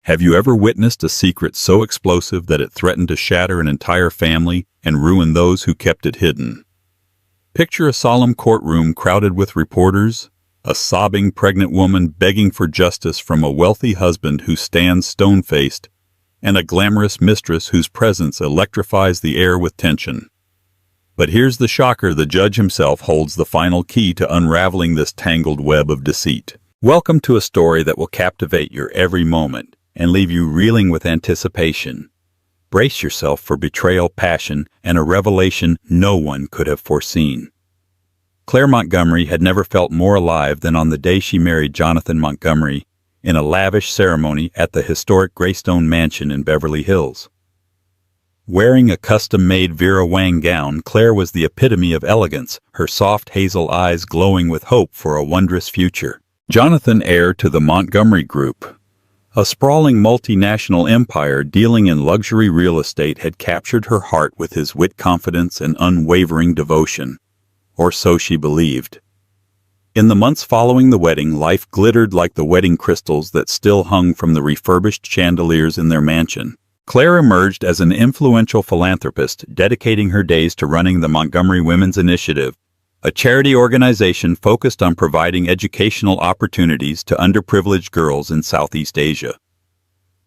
Have you ever witnessed a secret so explosive that it threatened to shatter an entire family and ruin those who kept it hidden? Picture a solemn courtroom crowded with reporters, a sobbing pregnant woman begging for justice from a wealthy husband who stands stone-faced, and a glamorous mistress whose presence electrifies the air with tension. But here's the shocker: the judge himself holds the final key to unraveling this tangled web of deceit. Welcome to a story that will captivate your every moment and leave you reeling with anticipation. Brace yourself for betrayal, passion, and a revelation no one could have foreseen. Claire Montgomery had never felt more alive than on the day she married Jonathan Montgomery in a lavish ceremony at the historic Greystone Mansion in Beverly Hills. Wearing a custom-made Vera Wang gown, Claire was the epitome of elegance, her soft hazel eyes glowing with hope for a wondrous future. Jonathan, heir to the Montgomery Group, a sprawling multinational empire dealing in luxury real estate, had captured her heart with his wit, confidence, and unwavering devotion. Or so she believed. In the months following the wedding, life glittered like the wedding crystals that still hung from the refurbished chandeliers in their mansion. Claire emerged as an influential philanthropist, dedicating her days to running the Montgomery Women's Initiative, a charity organization focused on providing educational opportunities to underprivileged girls in Southeast Asia.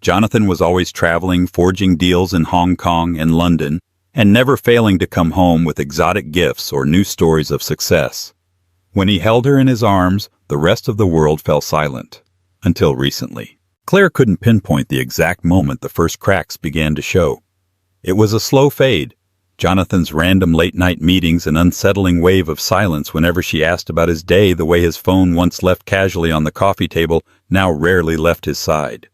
Jonathan was always traveling, forging deals in Hong Kong and London, and never failing to come home with exotic gifts or new stories of success. When he held her in his arms, the rest of the world fell silent. Until recently. Claire couldn't pinpoint the exact moment the first cracks began to show. It was a slow fade. Jonathan's random late-night meetings, an unsettling wave of silence whenever she asked about his day, the way his phone, once left casually on the coffee table, now rarely left his side.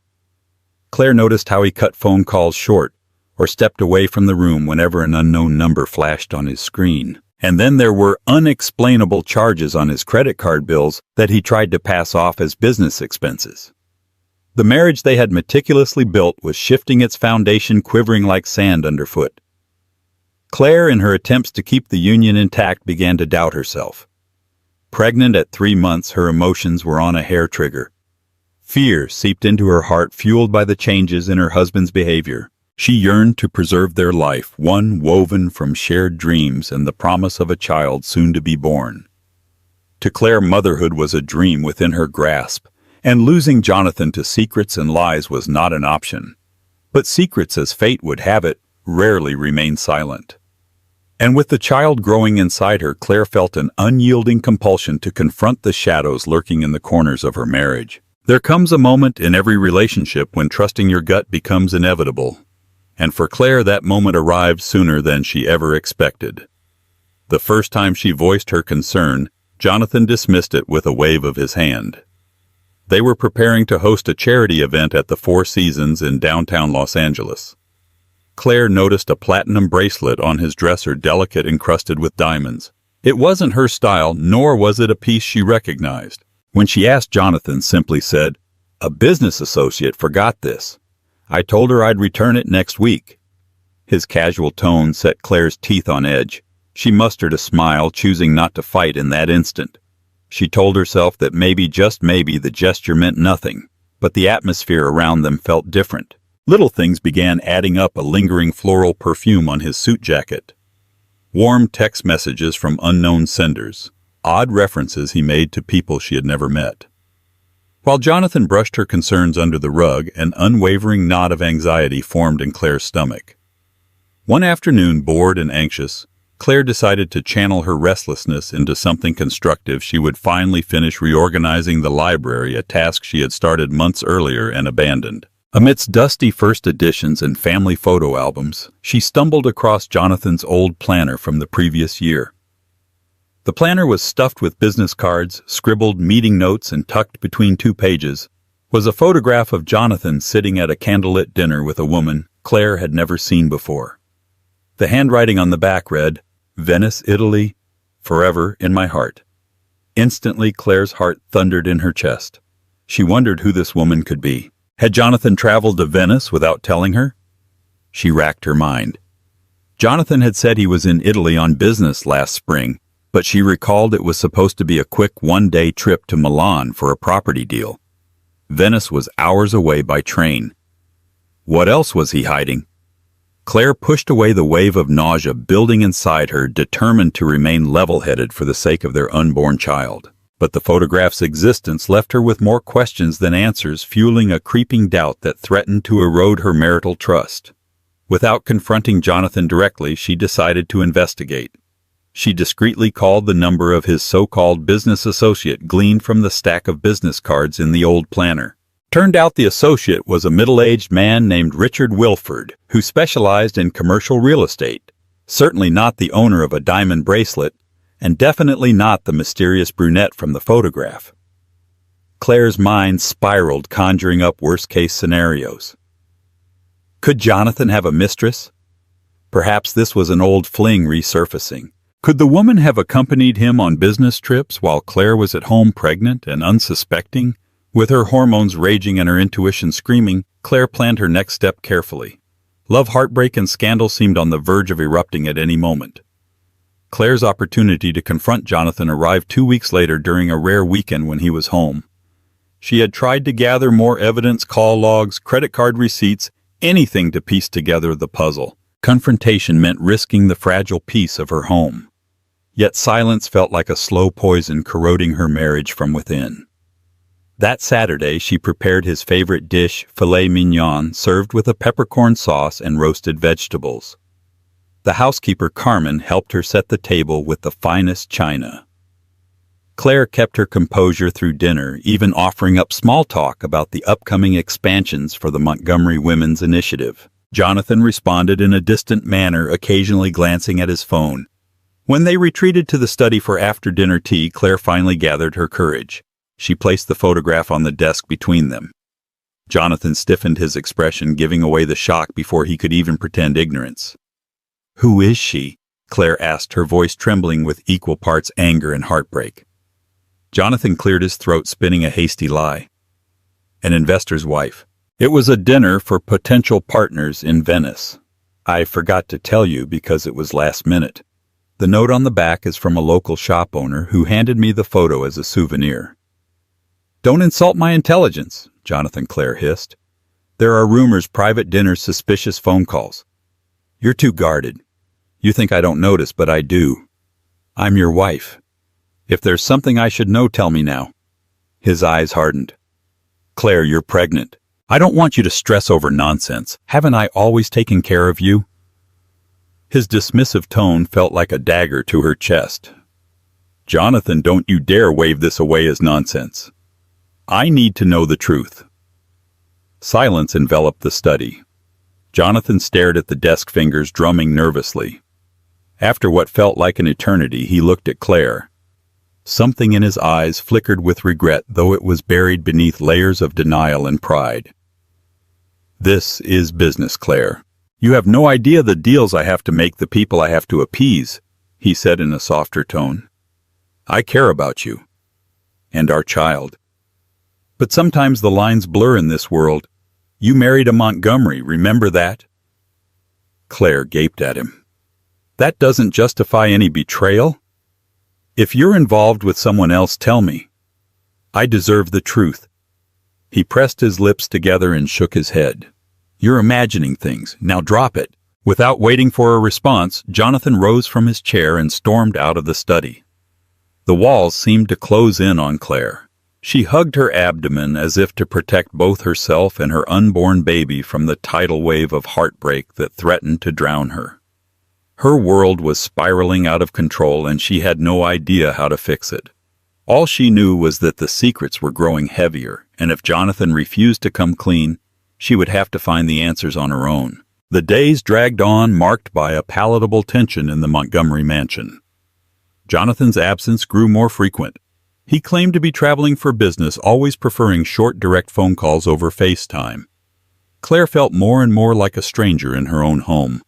Claire noticed how he cut phone calls short, or stepped away from the room whenever an unknown number flashed on his screen. And then there were unexplainable charges on his credit card bills that he tried to pass off as business expenses. The marriage they had meticulously built was shifting its foundation, quivering like sand underfoot. Claire, in her attempts to keep the union intact, began to doubt herself. Pregnant at 3 months, her emotions were on a hair trigger. Fear seeped into her heart, fueled by the changes in her husband's behavior. She yearned to preserve their life, one woven from shared dreams and the promise of a child soon to be born. To Claire, motherhood was a dream within her grasp, and losing Jonathan to secrets and lies was not an option. But secrets, as fate would have it, rarely remain silent. And with the child growing inside her, Claire felt an unyielding compulsion to confront the shadows lurking in the corners of her marriage. There comes a moment in every relationship when trusting your gut becomes inevitable. And for Claire, that moment arrived sooner than she ever expected. The first time she voiced her concern, Jonathan dismissed it with a wave of his hand. They were preparing to host a charity event at the Four Seasons in downtown Los Angeles. Claire noticed a platinum bracelet on his dresser, delicate, encrusted with diamonds. It wasn't her style, nor was it a piece she recognized. When she asked, Jonathan simply said, "A business associate forgot this. I told her I'd return it next week." His casual tone set Claire's teeth on edge. She mustered a smile, choosing not to fight in that instant. She told herself that maybe, just maybe, the gesture meant nothing, but the atmosphere around them felt different. Little things began adding up: a lingering floral perfume on his suit jacket, warm text messages from unknown senders, odd references he made to people she had never met. While Jonathan brushed her concerns under the rug, an unwavering knot of anxiety formed in Claire's stomach. One afternoon, bored and anxious, Claire decided to channel her restlessness into something constructive. She would finally finish reorganizing the library, a task she had started months earlier and abandoned. Amidst dusty first editions and family photo albums, she stumbled across Jonathan's old planner from the previous year. The planner was stuffed with business cards, scribbled meeting notes, and tucked between 2 pages was a photograph of Jonathan sitting at a candlelit dinner with a woman Claire had never seen before. The handwriting on the back read, "Venice, Italy, forever in my heart." Instantly, Claire's heart thundered in her chest. She wondered who this woman could be. Had Jonathan traveled to Venice without telling her? She racked her mind. Jonathan had said he was in Italy on business last spring, but she recalled it was supposed to be a quick one-day trip to Milan for a property deal. Venice was hours away by train, What else was he hiding? Claire pushed away the wave of nausea building inside her, determined to remain level-headed for the sake of their unborn child. But the photograph's existence left her with more questions than answers, fueling a creeping doubt that threatened to erode her marital trust. Without confronting Jonathan directly, she decided to investigate. She discreetly called the number of his so-called business associate gleaned from the stack of business cards in the old planner. Turned out the associate was a middle-aged man named Richard Wilford, who specialized in commercial real estate. Certainly not the owner of a diamond bracelet, and definitely not the mysterious brunette from the photograph. Claire's mind spiraled, conjuring up worst-case scenarios. Could Jonathan have a mistress? Perhaps this was an old fling resurfacing. Could the woman have accompanied him on business trips while Claire was at home pregnant and unsuspecting? With her hormones raging and her intuition screaming, Claire planned her next step carefully. Love, heartbreak, and scandal seemed on the verge of erupting at any moment. Claire's opportunity to confront Jonathan arrived 2 weeks later during a rare weekend when he was home. She had tried to gather more evidence, call logs, credit card receipts, anything to piece together the puzzle. Confrontation meant risking the fragile peace of her home. Yet silence felt like a slow poison corroding her marriage from within. That Saturday, she prepared his favorite dish, filet mignon, served with a peppercorn sauce and roasted vegetables. The housekeeper, Carmen, helped her set the table with the finest china. Claire kept her composure through dinner, even offering up small talk about the upcoming expansions for the Montgomery Women's Initiative. Jonathan responded in a distant manner, occasionally glancing at his phone. When they retreated to the study for after-dinner tea, Claire finally gathered her courage. She placed the photograph on the desk between them. Jonathan stiffened his expression, giving away the shock before he could even pretend ignorance. "Who is she?" Claire asked, her voice trembling with equal parts anger and heartbreak. Jonathan cleared his throat, spinning a hasty lie. "An investor's wife. It was a dinner for potential partners in Venice. I forgot to tell you because it was last minute. The note on the back is from a local shop owner who handed me the photo as a souvenir." "Don't insult my intelligence," Jonathan Claire hissed. "There are rumors, private dinners, suspicious phone calls. You're too guarded. You think I don't notice, but I do. I'm your wife. If there's something I should know, tell me now." His eyes hardened. "Claire, you're pregnant. I don't want you to stress over nonsense. Haven't I always taken care of you?" His dismissive tone felt like a dagger to her chest. "Jonathan, don't you dare wave this away as nonsense. I need to know the truth." Silence enveloped the study. Jonathan stared at the desk, fingers drumming nervously. After what felt like an eternity, he looked at Claire. Something in his eyes flickered with regret, though it was buried beneath layers of denial and pride. "This is business, Claire. You have no idea the deals I have to make, the people I have to appease," he said in a softer tone. "I care about you. And our child. But sometimes the lines blur in this world. You married a Montgomery, remember that?" Claire gaped at him. "That doesn't justify any betrayal? If you're involved with someone else, tell me. I deserve the truth." He pressed his lips together and shook his head. "You're imagining things. Now drop it." Without waiting for a response, Jonathan rose from his chair and stormed out of the study. The walls seemed to close in on Claire. She hugged her abdomen as if to protect both herself and her unborn baby from the tidal wave of heartbreak that threatened to drown her. Her world was spiraling out of control, and she had no idea how to fix it. All she knew was that the secrets were growing heavier, and if Jonathan refused to come clean, she would have to find the answers on her own. The days dragged on, marked by a palatable tension in the Montgomery mansion. Jonathan's absence grew more frequent. He claimed to be traveling for business, always preferring short, direct phone calls over FaceTime. Claire felt more and more like a stranger in her own home.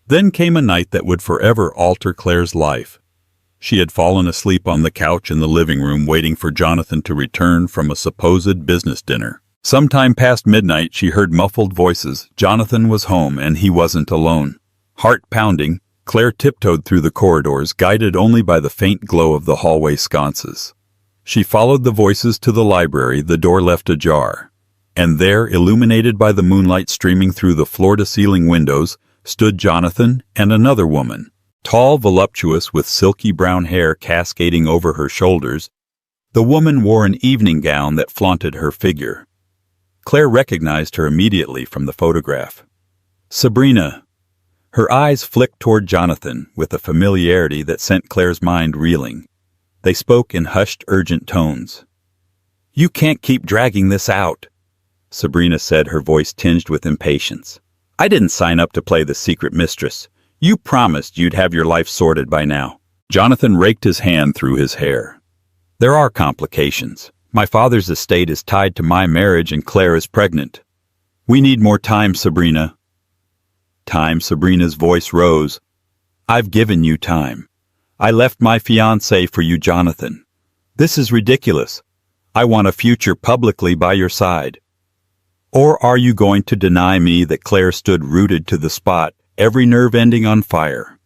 Then came a night that would forever alter Claire's life. She had fallen asleep on the couch in the living room, waiting for Jonathan to return from a supposed business dinner. Sometime past midnight, she heard muffled voices. Jonathan was home, and he wasn't alone. Heart pounding, Claire tiptoed through the corridors, guided only by the faint glow of the hallway sconces. She followed the voices to the library, the door left ajar. And there, illuminated by the moonlight streaming through the floor-to-ceiling windows, stood Jonathan and another woman. Tall, voluptuous, with silky brown hair cascading over her shoulders, the woman wore an evening gown that flaunted her figure. Claire recognized her immediately from the photograph. Sabrina. Her eyes flicked toward Jonathan with a familiarity that sent Claire's mind reeling. They spoke in hushed, urgent tones. "You can't keep dragging this out," Sabrina said, her voice tinged with impatience. "I didn't sign up to play the secret mistress. You promised you'd have your life sorted by now." Jonathan raked his hand through his hair. "There are complications. My father's estate is tied to my marriage and Claire is pregnant. We need more time, Sabrina." Time, Sabrina's voice rose. "I've given you time. I left my fiancé for you, Jonathan. This is ridiculous. I want a future publicly by your side. Or are you going to deny me that Claire stood rooted to the spot, every nerve ending on fire?"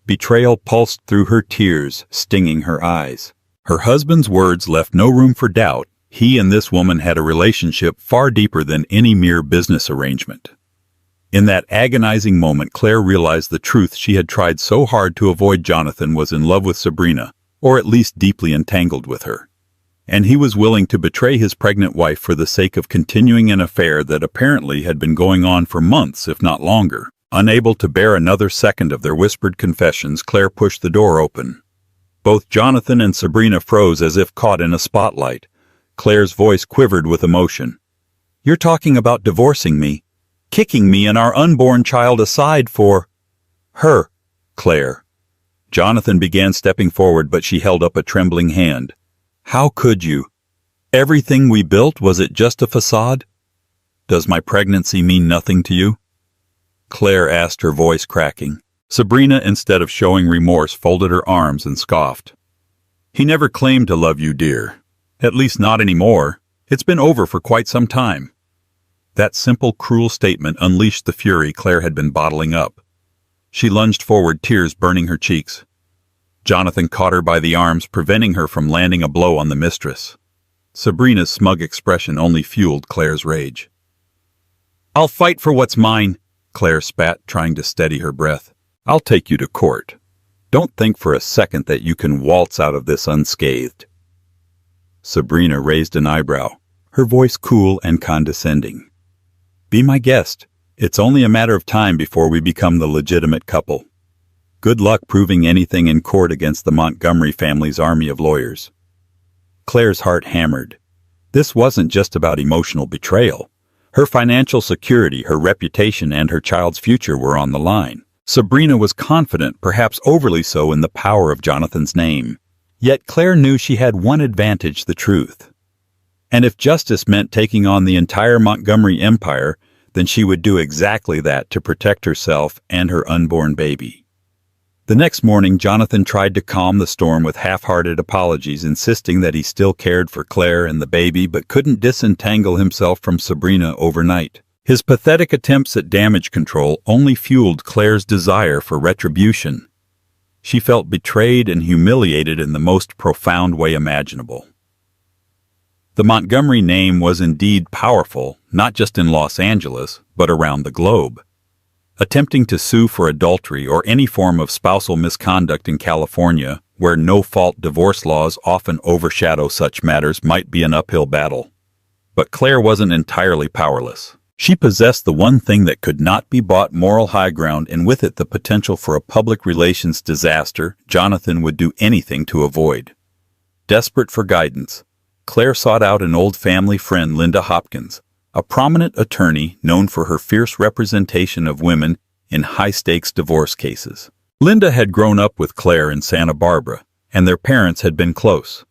Betrayal pulsed through her tears, stinging her eyes. Her husband's words left no room for doubt. He and this woman had a relationship far deeper than any mere business arrangement. In that agonizing moment, Claire realized the truth she had tried so hard to avoid. Jonathan was in love with Sabrina, or at least deeply entangled with her. And he was willing to betray his pregnant wife for the sake of continuing an affair that apparently had been going on for months, if not longer. Unable to bear another second of their whispered confessions, Claire pushed the door open. Both Jonathan and Sabrina froze as if caught in a spotlight. Claire's voice quivered with emotion. "You're talking about divorcing me, kicking me and our unborn child aside for her, Claire." Jonathan began stepping forward, but she held up a trembling hand. "How could you? Everything we built, was it just a facade? Does my pregnancy mean nothing to you?" Claire asked, her voice cracking. Sabrina, instead of showing remorse, folded her arms and scoffed. "He never claimed to love you, dear. At least not anymore. It's been over for quite some time." That simple, cruel statement unleashed the fury Claire had been bottling up. She lunged forward, tears burning her cheeks. Jonathan caught her by the arms, preventing her from landing a blow on the mistress. Sabrina's smug expression only fueled Claire's rage. "I'll fight for what's mine," Claire spat, trying to steady her breath. "I'll take you to court. Don't think for a second that you can waltz out of this unscathed." Sabrina raised an eyebrow, her voice cool and condescending. "Be my guest. It's only a matter of time before we become the legitimate couple. Good luck proving anything in court against the Montgomery family's army of lawyers." Claire's heart hammered. This wasn't just about emotional betrayal. Her financial security, her reputation, and her child's future were on the line. Sabrina was confident, perhaps overly so, in the power of Jonathan's name. Yet Claire knew she had one advantage: the truth. And if justice meant taking on the entire Montgomery empire, then she would do exactly that to protect herself and her unborn baby. The next morning, Jonathan tried to calm the storm with half-hearted apologies, insisting that he still cared for Claire and the baby, but couldn't disentangle himself from Sabrina overnight. His pathetic attempts at damage control only fueled Claire's desire for retribution. She felt betrayed and humiliated in the most profound way imaginable. The Montgomery name was indeed powerful, not just in Los Angeles, but around the globe. Attempting to sue for adultery or any form of spousal misconduct in California, where no-fault divorce laws often overshadow such matters, might be an uphill battle. But Claire wasn't entirely powerless. She possessed the one thing that could not be bought: moral high ground, and with it the potential for a public relations disaster Jonathan would do anything to avoid. Desperate for guidance, Claire sought out an old family friend, Linda Hopkins, a prominent attorney known for her fierce representation of women in high-stakes divorce cases. Linda had grown up with Claire in Santa Barbara, and their parents had been close.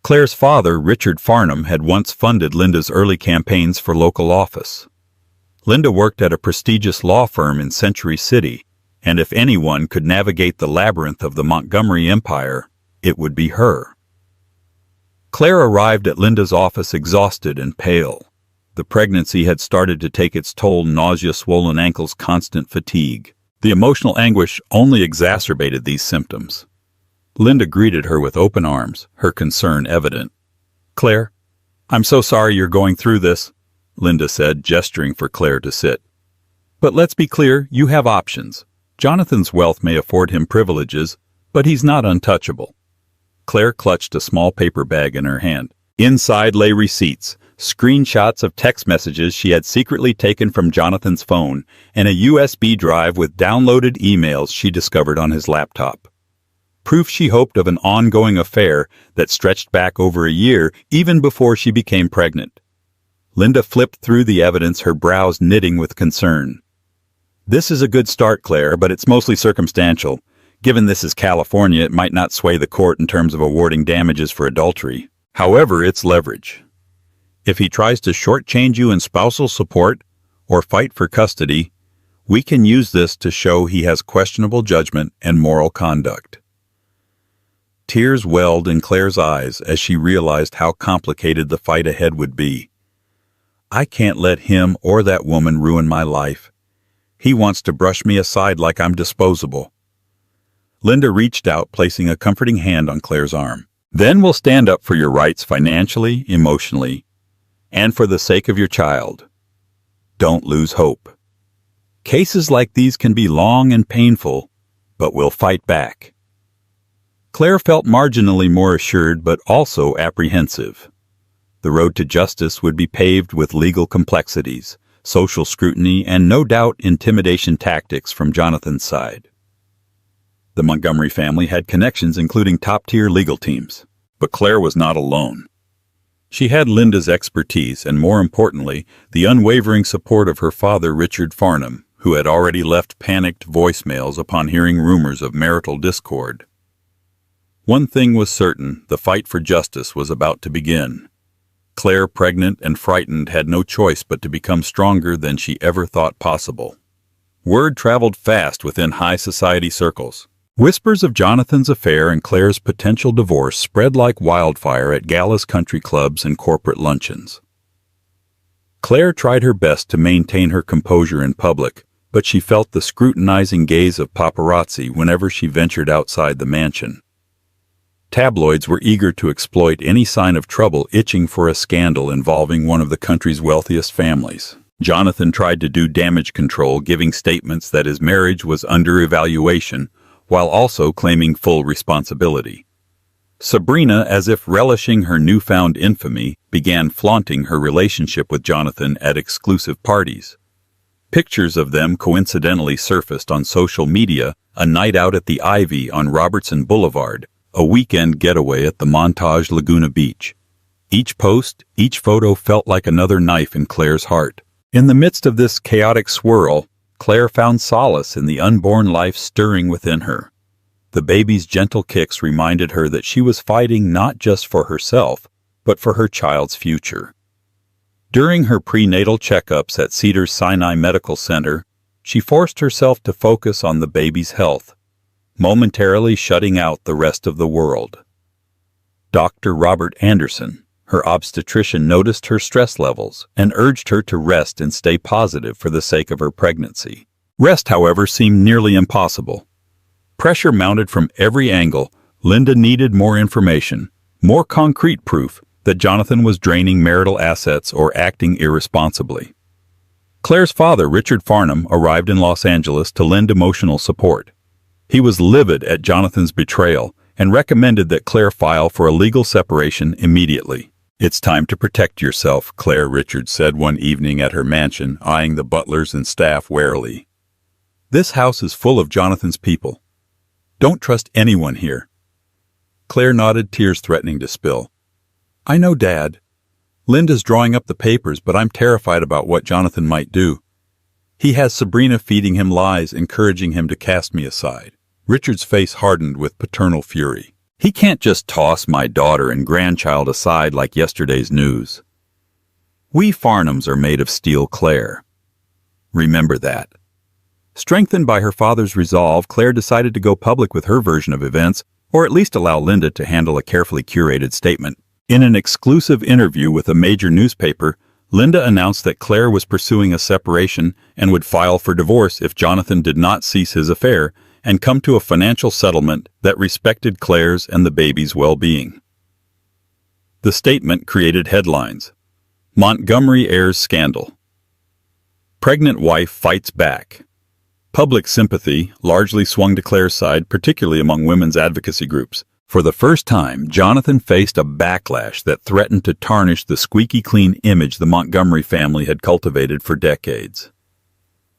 Claire's father, Richard Farnham, had once funded Linda's early campaigns for local office. Linda worked at a prestigious law firm in Century City, and if anyone could navigate the labyrinth of the Montgomery Empire, it would be her. Claire arrived at Linda's office exhausted and pale. The pregnancy had started to take its toll: nausea, swollen ankles, constant fatigue. The emotional anguish only exacerbated these symptoms. Linda greeted her with open arms, her concern evident. "Claire, "I'm so sorry you're going through this," Linda said, gesturing for Claire to sit. "But let's be clear, you have options. Jonathan's wealth may afford him privileges, but he's not untouchable." Claire clutched a small paper bag in her hand. Inside lay receipts, screenshots of text messages she had secretly taken from Jonathan's phone, and a USB drive with downloaded emails she discovered on his laptop. Proof she hoped of an ongoing affair that stretched back over a year, even before she became pregnant. Linda flipped through the evidence, her brows knitting with concern. "This is a good start, Claire, but it's mostly circumstantial. Given this is California, it might not sway the court in terms of awarding damages for adultery. However, it's leverage. If he tries to shortchange you in spousal support or fight for custody, we can use this to show he has questionable judgment and moral conduct." Tears welled in Claire's eyes as she realized how complicated the fight ahead would be. "I can't let him or that woman ruin my life. He wants to brush me aside like I'm disposable." Linda reached out, placing a comforting hand on Claire's arm. "Then we'll stand up for your rights financially, emotionally, and for the sake of your child. Don't lose hope. Cases like these can be long and painful, but we'll fight back." Claire felt marginally more assured, but also apprehensive. The road to justice would be paved with legal complexities, social scrutiny, and no doubt intimidation tactics from Jonathan's side. The Montgomery family had connections, including top-tier legal teams, but Claire was not alone. She had Linda's expertise and, more importantly, the unwavering support of her father, Richard Farnham, who had already left panicked voicemails upon hearing rumors of marital discord. One thing was certain: the fight for justice was about to begin. Claire, pregnant and frightened, had no choice but to become stronger than she ever thought possible. Word traveled fast within high society circles. Whispers of Jonathan's affair and Claire's potential divorce spread like wildfire at galas, country clubs, and corporate luncheons. Claire tried her best to maintain her composure in public, but she felt the scrutinizing gaze of paparazzi whenever she ventured outside the mansion. Tabloids were eager to exploit any sign of trouble, itching for a scandal involving one of the country's wealthiest families. Jonathan tried to do damage control, giving statements that his marriage was under evaluation, while also claiming full responsibility. Sabrina, as if relishing her newfound infamy, began flaunting her relationship with Jonathan at exclusive parties. Pictures of them coincidentally surfaced on social media: a night out at the Ivy on Robertson Boulevard, a weekend getaway at the Montage Laguna Beach. Each post, each photo felt like another knife in Claire's heart. In the midst of this chaotic swirl, Claire found solace in the unborn life stirring within her. The baby's gentle kicks reminded her that she was fighting not just for herself, but for her child's future. During her prenatal checkups at Cedars-Sinai Medical Center, she forced herself to focus on the baby's health, momentarily shutting out the rest of the world. Dr. Robert Anderson, her obstetrician, noticed her stress levels and urged her to rest and stay positive for the sake of her pregnancy. Rest, however, seemed nearly impossible. Pressure mounted from every angle. Linda needed more information, more concrete proof that Jonathan was draining marital assets or acting irresponsibly. Claire's father, Richard Farnham, arrived in Los Angeles to lend emotional support. He was livid at Jonathan's betrayal and recommended that Claire file for a legal separation immediately. "It's time to protect yourself," Claire, Richard said one evening at her mansion, eyeing the butlers and staff warily. "This house is full of Jonathan's people. Don't trust anyone here." Claire nodded, tears threatening to spill. "I know, Dad. Linda's drawing up the papers, but I'm terrified about what Jonathan might do. He has Sabrina feeding him lies, encouraging him to cast me aside." Richard's face hardened with paternal fury. "He can't just toss my daughter and grandchild aside like yesterday's news. We Farnhams are made of steel, Claire. Remember that." Strengthened by her father's resolve, Claire decided to go public with her version of events, or at least allow Linda to handle a carefully curated statement. In an exclusive interview with a major newspaper, Linda announced that Claire was pursuing a separation and would file for divorce if Jonathan did not cease his affair and come to a financial settlement that respected Claire's and the baby's well-being. The statement created headlines. Montgomery heirs scandal. Pregnant wife fights back. Public sympathy largely swung to Claire's side, particularly among women's advocacy groups. For the first time, Jonathan faced a backlash that threatened to tarnish the squeaky clean image the Montgomery family had cultivated for decades.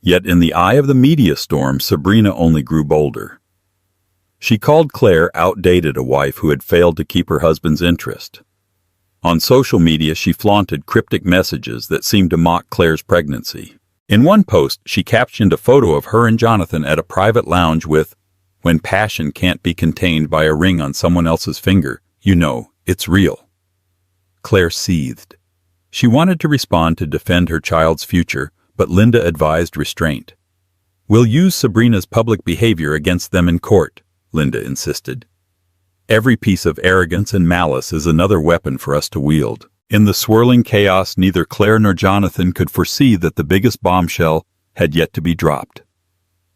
Yet in the eye of the media storm, Sabrina only grew bolder. She called Claire outdated, a wife who had failed to keep her husband's interest. On social media, she flaunted cryptic messages that seemed to mock Claire's pregnancy. In one post, she captioned a photo of her and Jonathan at a private lounge with, "When passion can't be contained by a ring on someone else's finger, you know, it's real." Claire seethed. She wanted to respond to defend her child's future, but Linda advised restraint. "We'll use Sabrina's public behavior against them in court," Linda insisted. "Every piece of arrogance and malice is another weapon for us to wield." In the swirling chaos, neither Claire nor Jonathan could foresee that the biggest bombshell had yet to be dropped.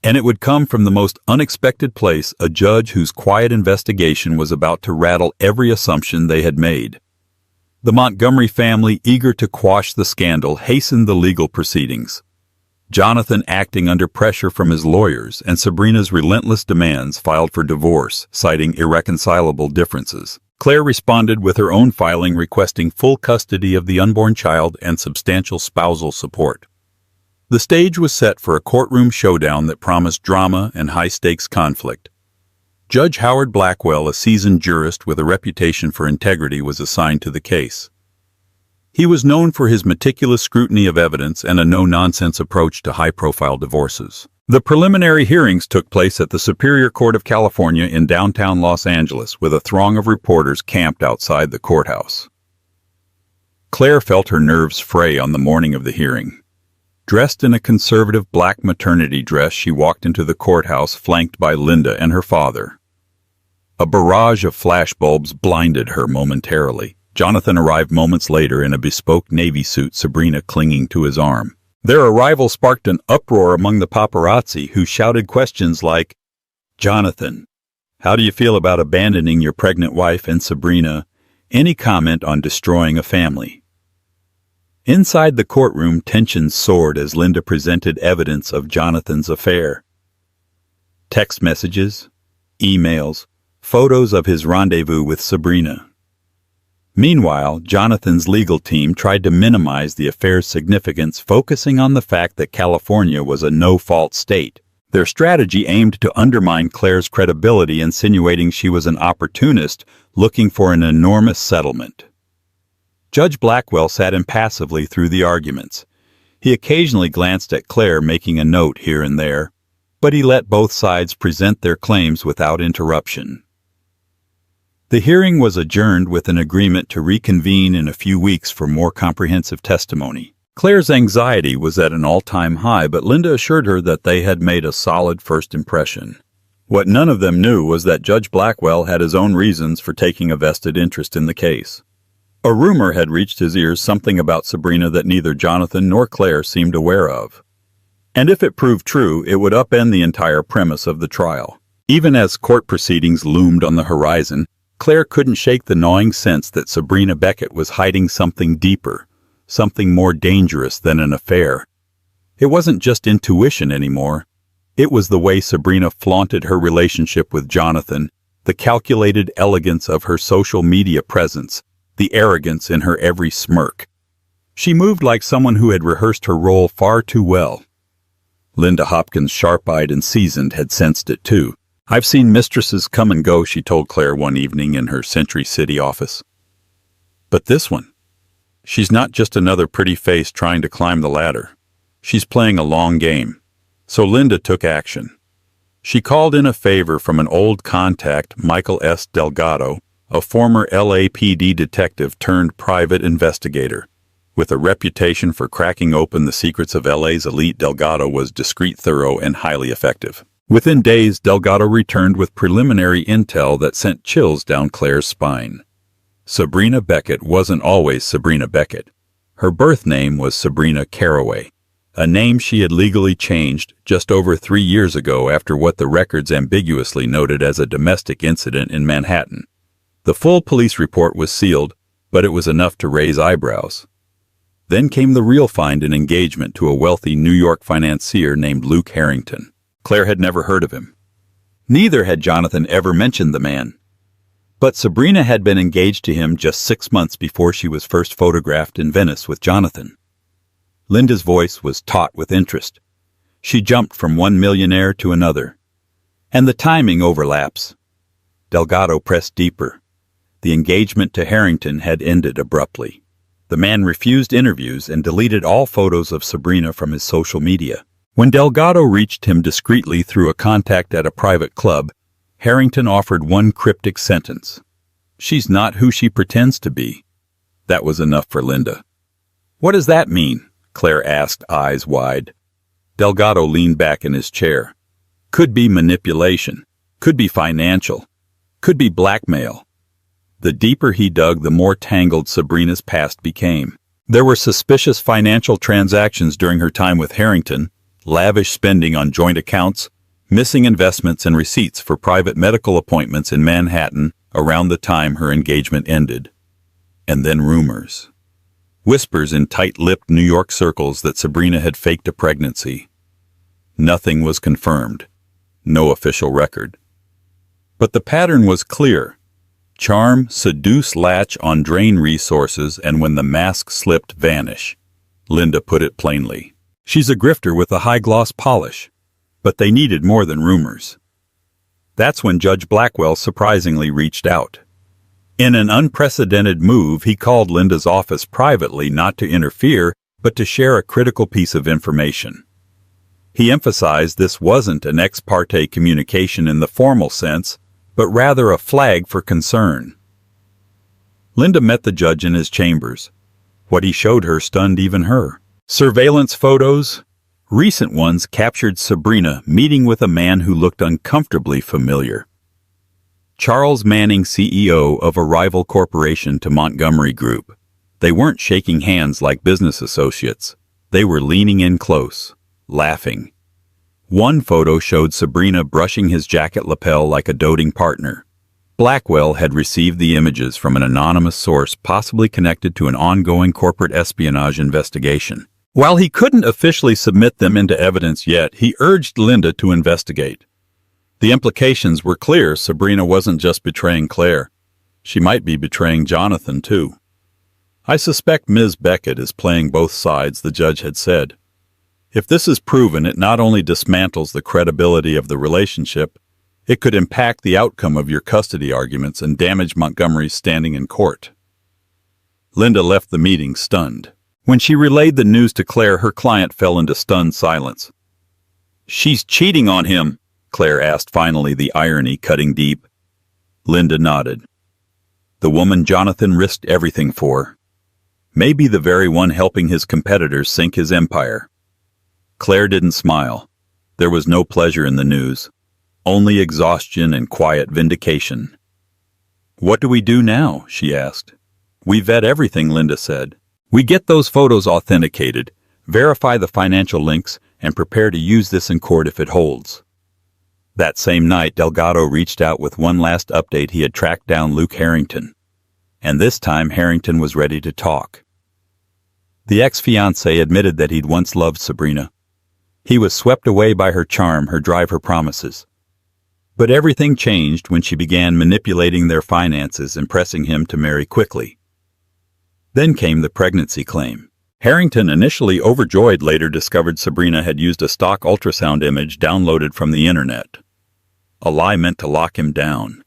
And it would come from the most unexpected place, a judge whose quiet investigation was about to rattle every assumption they had made. The Montgomery family, eager to quash the scandal, hastened the legal proceedings. Jonathan, acting under pressure from his lawyers, and Sabrina's relentless demands, filed for divorce, citing irreconcilable differences. Claire responded with her own filing requesting full custody of the unborn child and substantial spousal support. The stage was set for a courtroom showdown that promised drama and high-stakes conflict. Judge Howard Blackwell, a seasoned jurist with a reputation for integrity, was assigned to the case. He was known for his meticulous scrutiny of evidence and a no-nonsense approach to high-profile divorces. The preliminary hearings took place at the Superior Court of California in downtown Los Angeles, with a throng of reporters camped outside the courthouse. Claire felt her nerves fray on the morning of the hearing. Dressed in a conservative black maternity dress, she walked into the courthouse, flanked by Linda and her father. A barrage of flashbulbs blinded her momentarily. Jonathan arrived moments later in a bespoke Navy suit, Sabrina clinging to his arm. Their arrival sparked an uproar among the paparazzi, who shouted questions like, "Jonathan, how do you feel about abandoning your pregnant wife and Sabrina? Any comment on destroying a family?" Inside the courtroom, tensions soared as Linda presented evidence of Jonathan's affair. Text messages, emails, photos of his rendezvous with Sabrina. Meanwhile, Jonathan's legal team tried to minimize the affair's significance, focusing on the fact that California was a no-fault state. Their strategy aimed to undermine Claire's credibility, insinuating she was an opportunist looking for an enormous settlement. Judge Blackwell sat impassively through the arguments. He occasionally glanced at Claire, making a note here and there, but he let both sides present their claims without interruption. The hearing was adjourned with an agreement to reconvene in a few weeks for more comprehensive testimony. Claire's anxiety was at an all-time high, but Linda assured her that they had made a solid first impression. What none of them knew was that Judge Blackwell had his own reasons for taking a vested interest in the case. A rumor had reached his ears, something about Sabrina that neither Jonathan nor Claire seemed aware of. And if it proved true, it would upend the entire premise of the trial. Even as court proceedings loomed on the horizon, Claire couldn't shake the gnawing sense that Sabrina Beckett was hiding something deeper, something more dangerous than an affair. It wasn't just intuition anymore. It was the way Sabrina flaunted her relationship with Jonathan, the calculated elegance of her social media presence, the arrogance in her every smirk. She moved like someone who had rehearsed her role far too well. Linda Hopkins, sharp-eyed and seasoned, had sensed it too. "I've seen mistresses come and go," she told Claire one evening in her Century City office. "But this one, she's not just another pretty face trying to climb the ladder. She's playing a long game." So Linda took action. She called in a favor from an old contact, Michael S. Delgado, a former LAPD detective turned private investigator. With a reputation for cracking open the secrets of LA's elite, Delgado was discreet, thorough, and highly effective. Within days, Delgado returned with preliminary intel that sent chills down Claire's spine. Sabrina Beckett wasn't always Sabrina Beckett. Her birth name was Sabrina Caraway, a name she had legally changed just over 3 years ago after what the records ambiguously noted as a domestic incident in Manhattan. The full police report was sealed, but it was enough to raise eyebrows. Then came the real find, an engagement to a wealthy New York financier named Luke Harrington. Claire had never heard of him. Neither had Jonathan ever mentioned the man. But Sabrina had been engaged to him just 6 months before she was first photographed in Venice with Jonathan. Linda's voice was taut with interest. She jumped from one millionaire to another. And the timing overlaps. Delgado pressed deeper. The engagement to Harrington had ended abruptly. The man refused interviews and deleted all photos of Sabrina from his social media. When Delgado reached him discreetly through a contact at a private club, Harrington offered one cryptic sentence. "She's not who she pretends to be." That was enough for Linda. "What does that mean?" Claire asked, eyes wide. Delgado leaned back in his chair. "Could be manipulation. Could be financial. Could be blackmail." The deeper he dug, the more tangled Sabrina's past became. There were suspicious financial transactions during her time with Harrington, lavish spending on joint accounts, missing investments and receipts for private medical appointments in Manhattan around the time her engagement ended. And then rumors. Whispers in tight-lipped New York circles that Sabrina had faked a pregnancy. Nothing was confirmed. No official record. But the pattern was clear. Charm, seduce, latch on, drain resources, and when the mask slipped, vanish. Linda put it plainly. She's a grifter with a high-gloss polish. But they needed more than rumors. That's when Judge Blackwell surprisingly reached out. In an unprecedented move, he called Linda's office privately, not to interfere, but to share a critical piece of information. He emphasized this wasn't an ex parte communication in the formal sense, but rather a flag for concern. Linda met the judge in his chambers. What he showed her stunned even her. Surveillance photos, recent ones, captured Sabrina meeting with a man who looked uncomfortably familiar. Charles Manning, CEO of a rival corporation to Montgomery Group. They weren't shaking hands like business associates. They were leaning in close, laughing. One photo showed Sabrina brushing his jacket lapel like a doting partner. Blackwell had received the images from an anonymous source possibly connected to an ongoing corporate espionage investigation. While he couldn't officially submit them into evidence yet, he urged Linda to investigate. The implications were clear. Sabrina wasn't just betraying Claire. She might be betraying Jonathan, too. "I suspect Ms. Beckett is playing both sides," the judge had said. "If this is proven, it not only dismantles the credibility of the relationship, it could impact the outcome of your custody arguments and damage Montgomery's standing in court." Linda left the meeting stunned. When she relayed the news to Claire, her client fell into stunned silence. "She's cheating on him," Claire asked finally, the irony cutting deep. Linda nodded. "The woman Jonathan risked everything for. Maybe the very one helping his competitors sink his empire." Claire didn't smile. There was no pleasure in the news. Only exhaustion and quiet vindication. "What do we do now?" she asked. "We vet everything," Linda said. "We get those photos authenticated, verify the financial links, and prepare to use this in court if it holds." That same night, Delgado reached out with one last update. He had tracked down Luke Harrington. And this time, Harrington was ready to talk. The ex-fiancé admitted that he'd once loved Sabrina. He was swept away by her charm, her drive, her promises. But everything changed when she began manipulating their finances and pressing him to marry quickly. Then came the pregnancy claim. Harrington, initially overjoyed, later discovered Sabrina had used a stock ultrasound image downloaded from the internet. A lie meant to lock him down.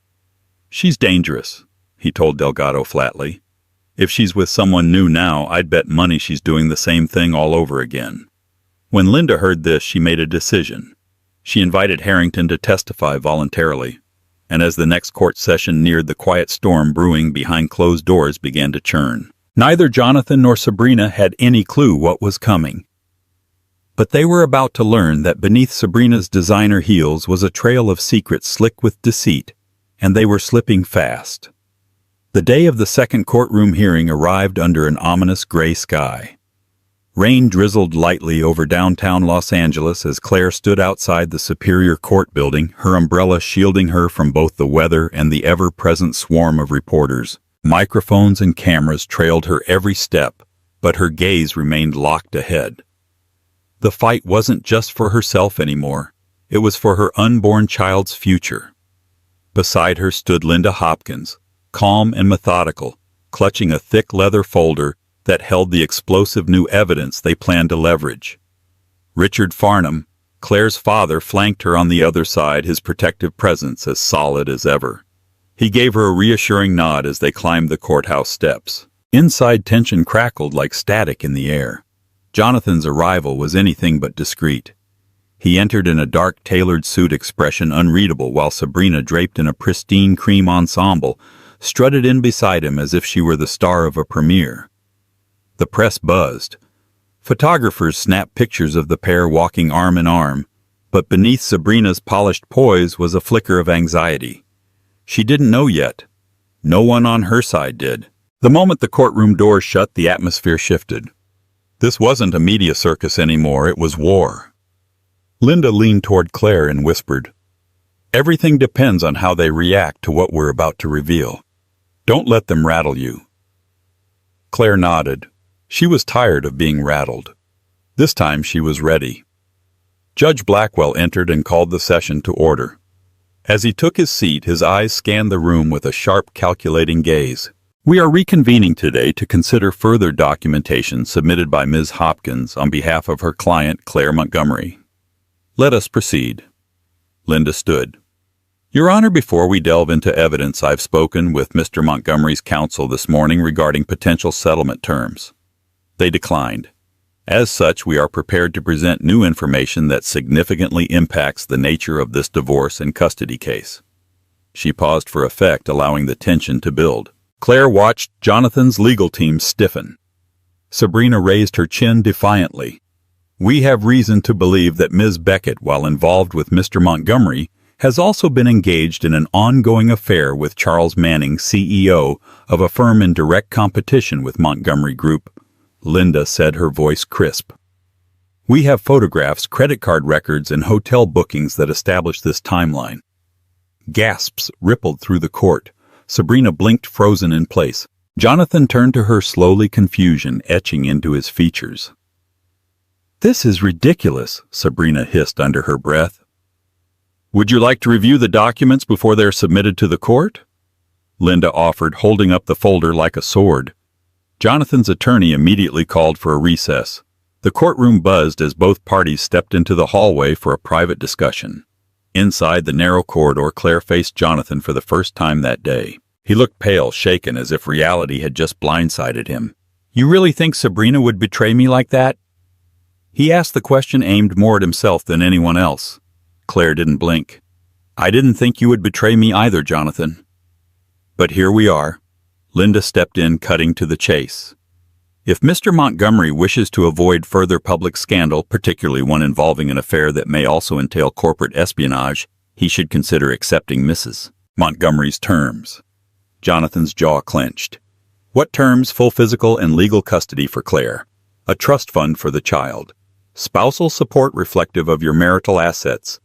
"She's dangerous," he told Delgado flatly. "If she's with someone new now, I'd bet money she's doing the same thing all over again." When Linda heard this, she made a decision. She invited Harrington to testify voluntarily, and as the next court session neared, the quiet storm brewing behind closed doors began to churn. Neither Jonathan nor Sabrina had any clue what was coming. But they were about to learn that beneath Sabrina's designer heels was a trail of secrets slick with deceit, and they were slipping fast. The day of the second courtroom hearing arrived under an ominous gray sky. Rain drizzled lightly over downtown Los Angeles as Claire stood outside the Superior Court building, her umbrella shielding her from both the weather and the ever-present swarm of reporters. Microphones and cameras trailed her every step, but her gaze remained locked ahead. The fight wasn't just for herself anymore. It was for her unborn child's future. Beside her stood Linda Hopkins, calm and methodical, clutching a thick leather folder that held the explosive new evidence they planned to leverage. Richard Farnham, Claire's father, flanked her on the other side, his protective presence as solid as ever. He gave her a reassuring nod as they climbed the courthouse steps. Inside, tension crackled like static in the air. Jonathan's arrival was anything but discreet. He entered in a dark tailored suit, expression unreadable, while Sabrina, draped in a pristine cream ensemble, strutted in beside him as if she were the star of a premiere. The press buzzed. Photographers snapped pictures of the pair walking arm in arm, but beneath Sabrina's polished poise was a flicker of anxiety. She didn't know yet. No one on her side did. The moment the courtroom doors shut, the atmosphere shifted. This wasn't a media circus anymore, it was war. Linda leaned toward Claire and whispered, "Everything depends on how they react to what we're about to reveal. Don't let them rattle you." Claire nodded. She was tired of being rattled. This time she was ready. Judge Blackwell entered and called the session to order. As he took his seat, his eyes scanned the room with a sharp, calculating gaze. "We are reconvening today to consider further documentation submitted by Ms. Hopkins on behalf of her client, Claire Montgomery. Let us proceed." Linda stood. "Your Honor, before we delve into evidence, I've spoken with Mr. Montgomery's counsel this morning regarding potential settlement terms. They declined. As such, we are prepared to present new information that significantly impacts the nature of this divorce and custody case." She paused for effect, allowing the tension to build. Claire watched Jonathan's legal team stiffen. Sabrina raised her chin defiantly. "We have reason to believe that Ms. Beckett, while involved with Mr. Montgomery, has also been engaged in an ongoing affair with Charles Manning, CEO of a firm in direct competition with Montgomery Group," Linda said, her voice crisp. "We have photographs, credit card records, and hotel bookings that establish this timeline." Gasps rippled through the court. Sabrina blinked, frozen in place. Jonathan turned to her slowly, confusion etching into his features. "This is ridiculous," Sabrina hissed under her breath. "Would you like to review the documents before they're submitted to the court?" Linda offered, holding up the folder like a sword. Jonathan's attorney immediately called for a recess. The courtroom buzzed as both parties stepped into the hallway for a private discussion. Inside the narrow corridor, Claire faced Jonathan for the first time that day. He looked pale, shaken, as if reality had just blindsided him. "You really think Sabrina would betray me like that?" He asked the question aimed more at himself than anyone else. Claire didn't blink. "I didn't think you would betray me either, Jonathan." "But here we are." Linda stepped in, cutting to the chase. "If Mr. Montgomery wishes to avoid further public scandal, particularly one involving an affair that may also entail corporate espionage, he should consider accepting Mrs. Montgomery's terms." Jonathan's jaw clenched. "What terms?" "Full physical and legal custody for Claire. A trust fund for the child. Spousal support reflective of your marital assets.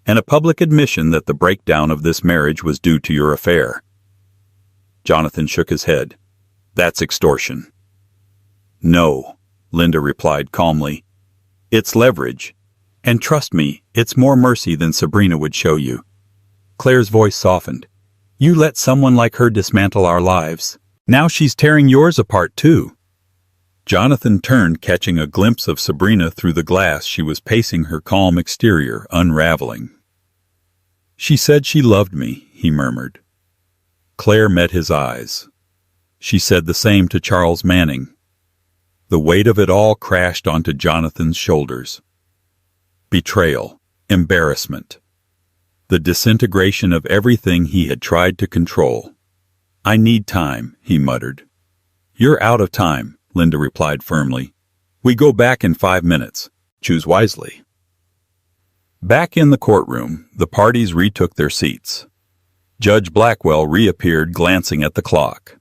And a public admission that the breakdown of this marriage was due to your affair." Jonathan shook his head. "That's extortion." "No," Linda replied calmly. "It's leverage. And trust me, it's more mercy than Sabrina would show you." Claire's voice softened. "You let someone like her dismantle our lives. Now she's tearing yours apart too." Jonathan turned, catching a glimpse of Sabrina through the glass. She was pacing her calm exterior, unraveling. "She said she loved me," he murmured. Claire met his eyes. "She said the same to Charles Manning." The weight of it all crashed onto Jonathan's shoulders. Betrayal, embarrassment, the disintegration of everything he had tried to control. "I need time," he muttered. "You're out of time," Linda replied firmly. "We go back in 5 minutes. Choose wisely." Back in the courtroom, the parties retook their seats. Judge Blackwell reappeared, glancing at the clock.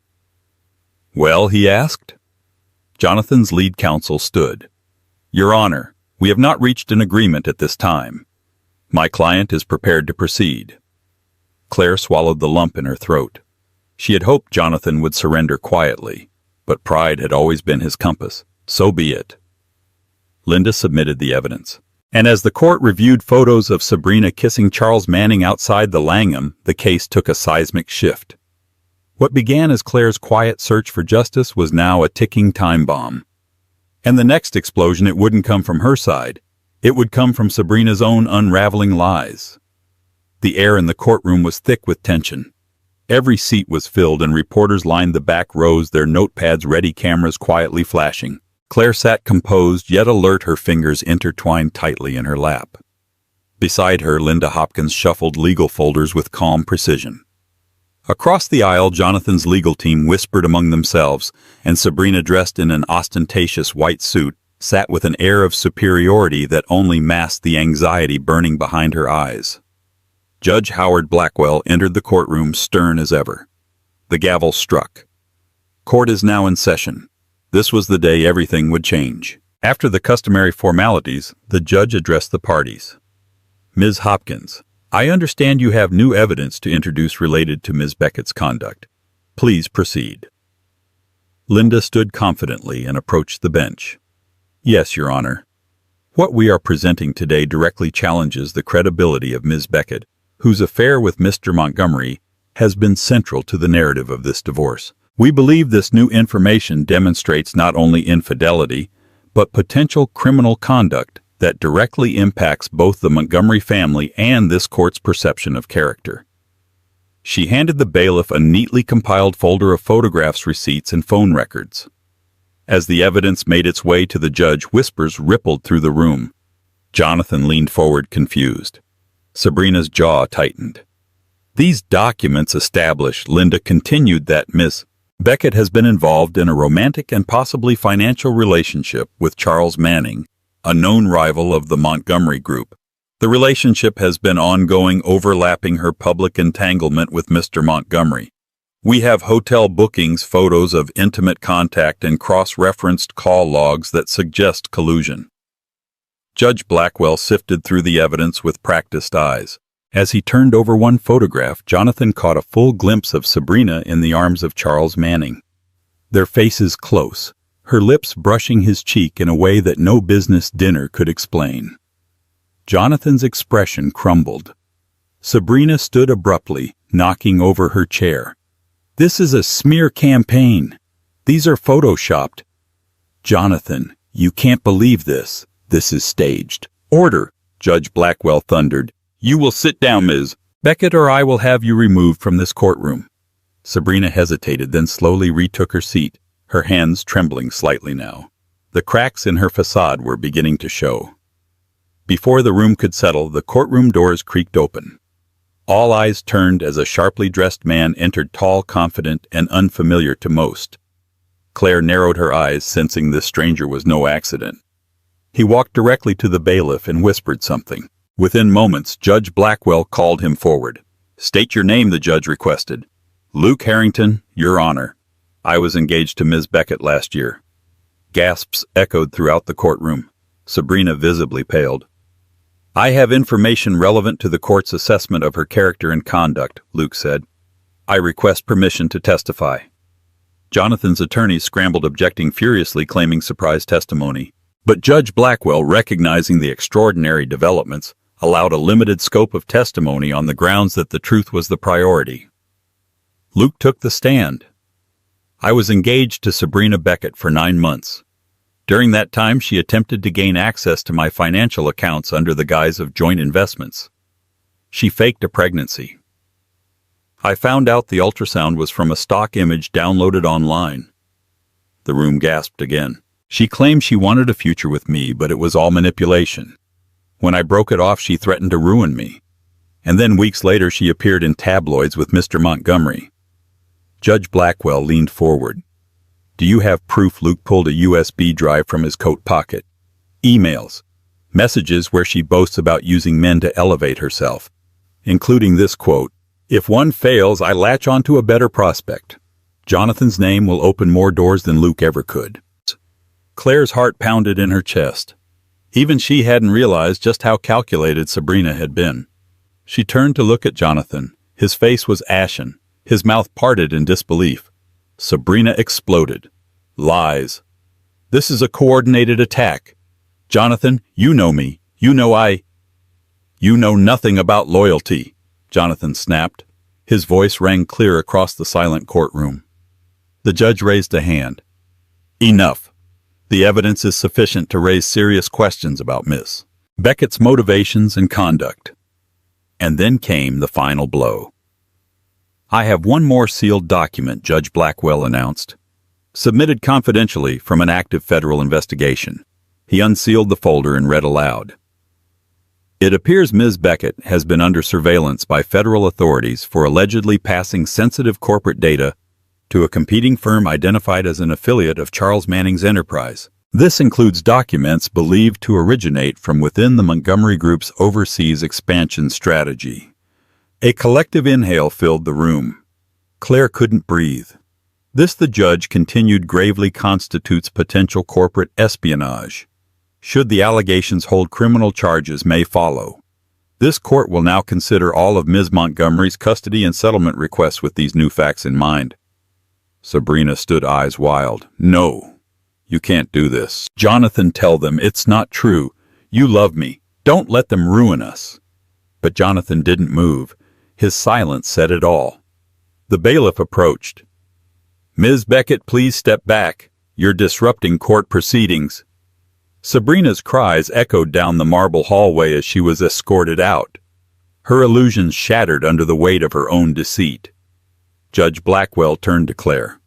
"Well?" he asked. Jonathan's lead counsel stood. "Your Honor, we have not reached an agreement at this time. My client is prepared to proceed." Claire swallowed the lump in her throat. She had hoped Jonathan would surrender quietly, but pride had always been his compass. So be it. Linda submitted the evidence. And as the court reviewed photos of Sabrina kissing Charles Manning outside the Langham, the case took a seismic shift. What began as Claire's quiet search for justice was now a ticking time bomb. And the next explosion, it wouldn't come from her side. It would come from Sabrina's own unraveling lies. The air in the courtroom was thick with tension. Every seat was filled and reporters lined the back rows, their notepads ready, cameras quietly flashing. Claire sat composed yet alert, her fingers intertwined tightly in her lap. Beside her, Linda Hopkins shuffled legal folders with calm precision. Across the aisle, Jonathan's legal team whispered among themselves, and Sabrina, dressed in an ostentatious white suit, sat with an air of superiority that only masked the anxiety burning behind her eyes. Judge Howard Blackwell entered the courtroom, stern as ever. The gavel struck. Court is now in session. This was the day everything would change. After the customary formalities, the judge addressed the parties. Ms. Hopkins, I understand you have new evidence to introduce related to Ms. Beckett's conduct. Please proceed. Linda stood confidently and approached the bench. Yes, Your Honor. What we are presenting today directly challenges the credibility of Ms. Beckett, whose affair with Mr. Montgomery has been central to the narrative of this divorce. We believe this new information demonstrates not only infidelity, but potential criminal conduct that directly impacts both the Montgomery family and this court's perception of character. She handed the bailiff a neatly compiled folder of photographs, receipts, and phone records. As the evidence made its way to the judge, whispers rippled through the room. Jonathan leaned forward, confused. Sabrina's jaw tightened. These documents establish, Linda continued, that Miss Beckett has been involved in a romantic and possibly financial relationship with Charles Manning, a known rival of the Montgomery Group. The relationship has been ongoing, overlapping her public entanglement with Mr. Montgomery. We have hotel bookings, photos of intimate contact, and cross-referenced call logs that suggest collusion. Judge Blackwell sifted through the evidence with practiced eyes. As he turned over one photograph, Jonathan caught a full glimpse of Sabrina in the arms of Charles Manning. Their faces close, her lips brushing his cheek in a way that no business dinner could explain. Jonathan's expression crumbled. Sabrina stood abruptly, knocking over her chair. This is a smear campaign. These are photoshopped. Jonathan, you can't believe this. This is staged. Order, Judge Blackwell thundered. You will sit down, Ms. Beckett, or I will have you removed from this courtroom. Sabrina hesitated, then slowly retook her seat, her hands trembling slightly now. The cracks in her facade were beginning to show. Before the room could settle, the courtroom doors creaked open. All eyes turned as a sharply dressed man entered, tall, confident, and unfamiliar to most. Claire narrowed her eyes, sensing this stranger was no accident. He walked directly to the bailiff and whispered something. Within moments, Judge Blackwell called him forward. State your name, the judge requested. Luke Harrington, Your Honor. I was engaged to Ms. Beckett last year. Gasps echoed throughout the courtroom. Sabrina visibly paled. I have information relevant to the court's assessment of her character and conduct, Luke said. I request permission to testify. Jonathan's attorneys scrambled, objecting furiously, claiming surprise testimony. But Judge Blackwell, recognizing the extraordinary developments, allowed a limited scope of testimony on the grounds that the truth was the priority. Luke took the stand. I was engaged to Sabrina Beckett for 9 months. During that time, she attempted to gain access to my financial accounts under the guise of joint investments. She faked a pregnancy. I found out the ultrasound was from a stock image downloaded online. The room gasped again. She claimed she wanted a future with me, but it was all manipulation. When I broke it off, she threatened to ruin me. And then weeks later, she appeared in tabloids with Mr. Montgomery. Judge Blackwell leaned forward. Do you have proof? Luke pulled a USB drive from his coat pocket. Emails. Messages where she boasts about using men to elevate herself, including this quote, "If one fails, I latch onto a better prospect. Jonathan's name will open more doors than Luke ever could." Claire's heart pounded in her chest. Even she hadn't realized just how calculated Sabrina had been. She turned to look at Jonathan. His face was ashen, His mouth parted in disbelief. Sabrina exploded. Lies. This is a coordinated attack. Jonathan, you know me. You know nothing about loyalty, Jonathan snapped. His voice rang clear across the silent courtroom. The judge raised a hand. Enough. The evidence is sufficient to raise serious questions about Miss Beckett's motivations and conduct. And then came the final blow. I have one more sealed document, Judge Blackwell announced. Submitted confidentially from an active federal investigation. He unsealed the folder and read aloud. It appears Ms. Beckett has been under surveillance by federal authorities for allegedly passing sensitive corporate data to a competing firm identified as an affiliate of Charles Manning's enterprise. This includes documents believed to originate from within the Montgomery Group's overseas expansion strategy. A collective inhale filled the room. Claire couldn't breathe. This, the judge continued, gravely constitutes potential corporate espionage. Should the allegations hold, criminal charges may follow. This court will now consider all of Ms. Montgomery's custody and settlement requests with these new facts in mind. Sabrina stood, eyes wild. No, you can't do this. Jonathan, tell them it's not true. You love me. Don't let them ruin us. But Jonathan didn't move. His silence said it all. The bailiff approached. Ms. Beckett, please step back. You're disrupting court proceedings. Sabrina's cries echoed down the marble hallway as she was escorted out. Her illusions shattered under the weight of her own deceit. Judge Blackwell turned to Claire.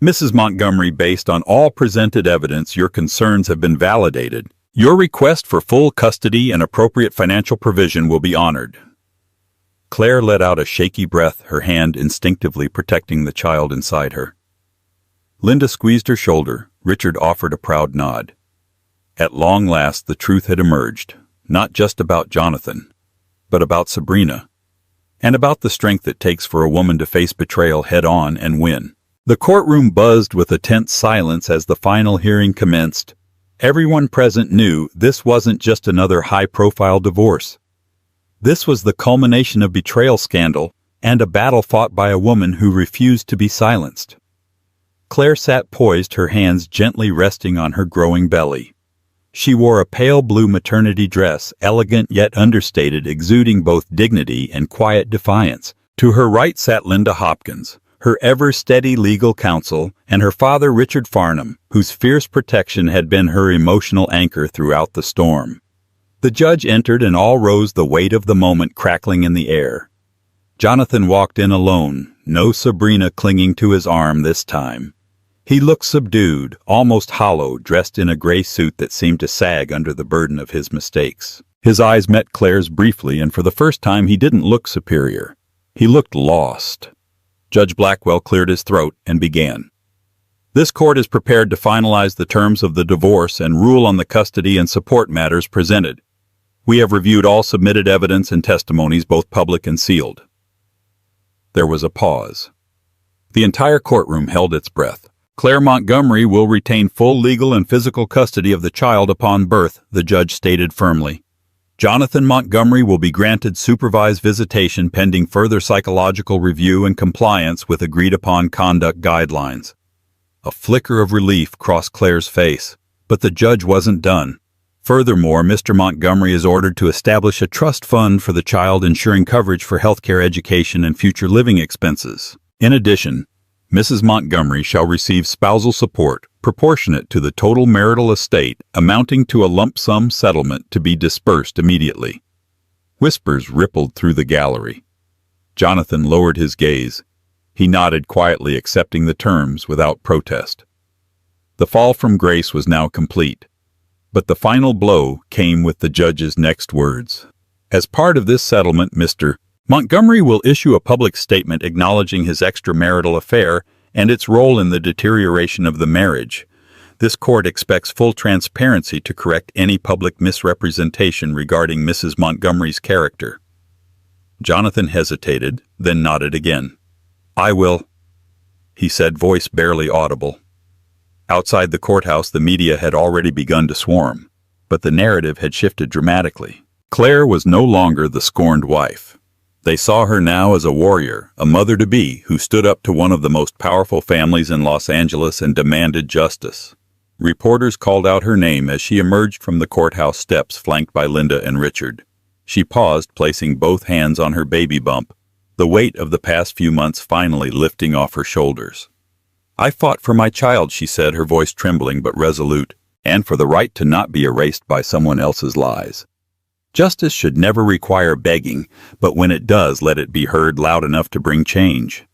Mrs. Montgomery, based on all presented evidence, your concerns have been validated. Your request for full custody and appropriate financial provision will be honored. Claire let out a shaky breath, her hand instinctively protecting the child inside her. Linda squeezed her shoulder. Richard offered a proud nod. At long last, the truth had emerged, not just about Jonathan, but about Sabrina, and about the strength it takes for a woman to face betrayal head-on and win. The courtroom buzzed with a tense silence as the final hearing commenced. Everyone present knew this wasn't just another high-profile divorce. This was the culmination of betrayal scandal and a battle fought by a woman who refused to be silenced. Claire sat poised, her hands gently resting on her growing belly. She wore a pale blue maternity dress, elegant yet understated, exuding both dignity and quiet defiance. To her right sat Linda Hopkins, her ever-steady legal counsel, and her father Richard Farnham, whose fierce protection had been her emotional anchor throughout the storm. The judge entered and all rose, the weight of the moment crackling in the air. Jonathan walked in alone, no Sabrina clinging to his arm this time. He looked subdued, almost hollow, dressed in a gray suit that seemed to sag under the burden of his mistakes. His eyes met Claire's briefly, and for the first time he didn't look superior. He looked lost. Judge Blackwell cleared his throat and began. This court is prepared to finalize the terms of the divorce and rule on the custody and support matters presented. We have reviewed all submitted evidence and testimonies, both public and sealed. There was a pause. The entire courtroom held its breath. Claire Montgomery will retain full legal and physical custody of the child upon birth, the judge stated firmly. Jonathan Montgomery will be granted supervised visitation pending further psychological review and compliance with agreed-upon conduct guidelines. A flicker of relief crossed Claire's face, but the judge wasn't done. Furthermore, Mr. Montgomery is ordered to establish a trust fund for the child, ensuring coverage for healthcare, education, and future living expenses. In addition, Mrs. Montgomery shall receive spousal support proportionate to the total marital estate, amounting to a lump sum settlement to be dispersed immediately. Whispers rippled through the gallery. Jonathan lowered his gaze. He nodded quietly, accepting the terms without protest. The fall from grace was now complete, but the final blow came with the judge's next words. As part of this settlement, Mr. Montgomery will issue a public statement acknowledging his extramarital affair and its role in the deterioration of the marriage. This court expects full transparency to correct any public misrepresentation regarding Mrs. Montgomery's character. Jonathan hesitated, then nodded again. I will, he said, voice barely audible. Outside the courthouse, the media had already begun to swarm, but the narrative had shifted dramatically. Claire was no longer the scorned wife. They saw her now as a warrior, a mother-to-be who stood up to one of the most powerful families in Los Angeles and demanded justice. Reporters called out her name as she emerged from the courthouse steps flanked by Linda and Richard. She paused, placing both hands on her baby bump, the weight of the past few months finally lifting off her shoulders. "I fought for my child," she said, her voice trembling but resolute, "and for the right to not be erased by someone else's lies. Justice should never require begging, but when it does, let it be heard loud enough to bring change."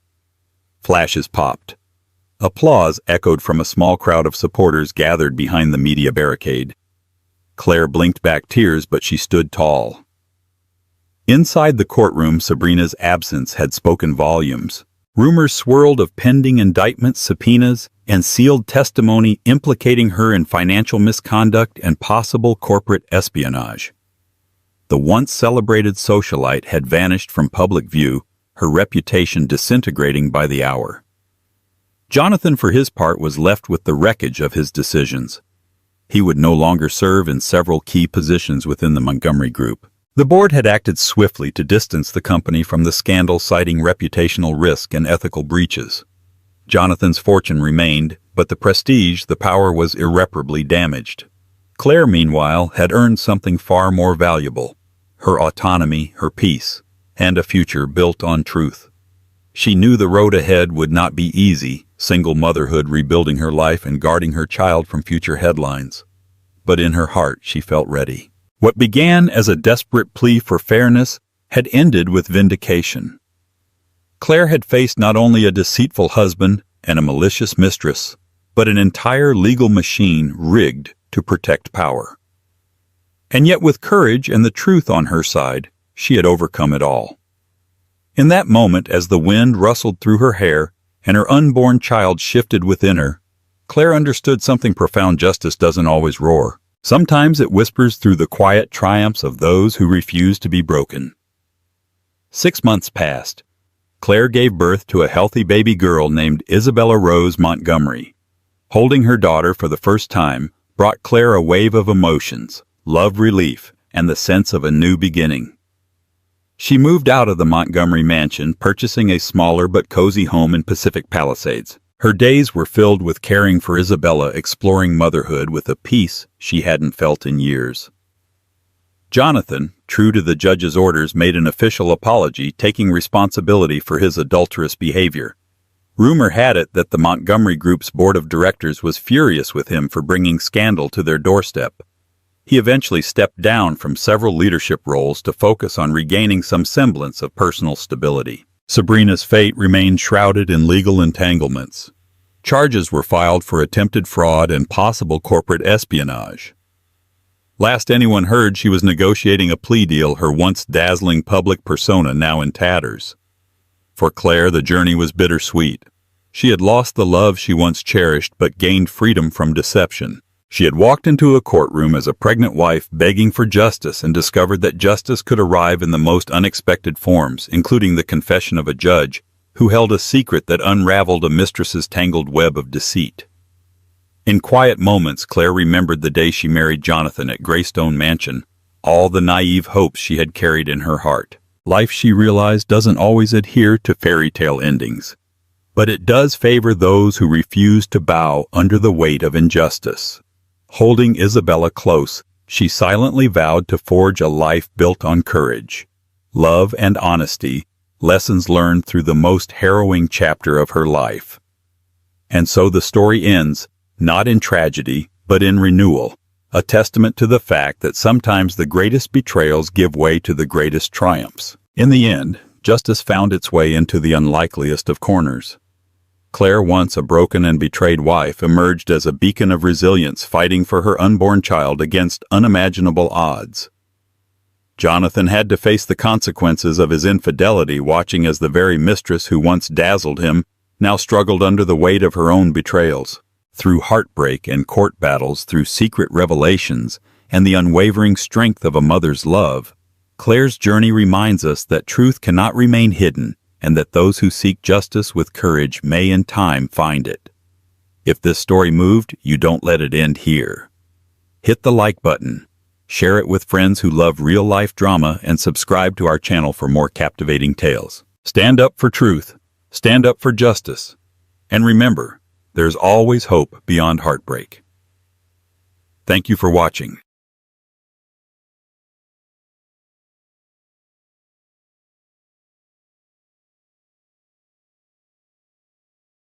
Flashes popped. Applause echoed from a small crowd of supporters gathered behind the media barricade. Claire blinked back tears, but she stood tall. Inside the courtroom, Sabrina's absence had spoken volumes. Rumors swirled of pending indictments, subpoenas, and sealed testimony implicating her in financial misconduct and possible corporate espionage. The once celebrated socialite had vanished from public view, her reputation disintegrating by the hour. Jonathan, for his part, was left with the wreckage of his decisions. He would no longer serve in several key positions within the Montgomery Group. The board had acted swiftly to distance the company from the scandal, citing reputational risk and ethical breaches. Jonathan's fortune remained, but the prestige, the power was irreparably damaged. Claire, meanwhile, had earned something far more valuable: her autonomy, her peace, and a future built on truth. She knew the road ahead would not be easy, single motherhood, rebuilding her life and guarding her child from future headlines. But in her heart, she felt ready. What began as a desperate plea for fairness had ended with vindication. Claire had faced not only a deceitful husband and a malicious mistress, but an entire legal machine rigged to protect power. And yet, with courage and the truth on her side, she had overcome it all. In that moment, as the wind rustled through her hair and her unborn child shifted within her, Claire understood something profound: justice doesn't always roar. Sometimes it whispers through the quiet triumphs of those who refuse to be broken. 6 months passed. Claire gave birth to a healthy baby girl named Isabella Rose Montgomery. Holding her daughter for the first time brought Claire a wave of emotions, love, relief, and the sense of a new beginning. She moved out of the Montgomery mansion, purchasing a smaller but cozy home in Pacific Palisades. Her days were filled with caring for Isabella, exploring motherhood with a peace she hadn't felt in years. Jonathan, true to the judge's orders, made an official apology, taking responsibility for his adulterous behavior. Rumor had it that the Montgomery Group's board of directors was furious with him for bringing scandal to their doorstep. He eventually stepped down from several leadership roles to focus on regaining some semblance of personal stability. Sabrina's fate remained shrouded in legal entanglements. Charges were filed for attempted fraud and possible corporate espionage. Last anyone heard, she was negotiating a plea deal, her once dazzling public persona now in tatters. For Claire, the journey was bittersweet. She had lost the love she once cherished, but gained freedom from deception. She had walked into a courtroom as a pregnant wife begging for justice and discovered that justice could arrive in the most unexpected forms, including the confession of a judge who held a secret that unraveled a mistress's tangled web of deceit. In quiet moments, Claire remembered the day she married Jonathan at Greystone Mansion, all the naive hopes she had carried in her heart. Life, she realized, doesn't always adhere to fairy tale endings, but it does favor those who refuse to bow under the weight of injustice. Holding Isabella close, she silently vowed to forge a life built on courage, love, and honesty, lessons learned through the most harrowing chapter of her life. And so the story ends, not in tragedy, but in renewal, a testament to the fact that sometimes the greatest betrayals give way to the greatest triumphs. In the end, justice found its way into the unlikeliest of corners. Claire, once a broken and betrayed wife, emerged as a beacon of resilience, fighting for her unborn child against unimaginable odds. Jonathan had to face the consequences of his infidelity, watching as the very mistress who once dazzled him now struggled under the weight of her own betrayals. Through heartbreak and court battles, through secret revelations, and the unwavering strength of a mother's love, Claire's journey reminds us that truth cannot remain hidden, and that those who seek justice with courage may in time find it. If this story moved, you don't let it end here. Hit the like button, share it with friends who love real-life drama, and subscribe to our channel for more captivating tales. Stand up for truth, stand up for justice, and remember, there's always hope beyond heartbreak. Thank you for watching.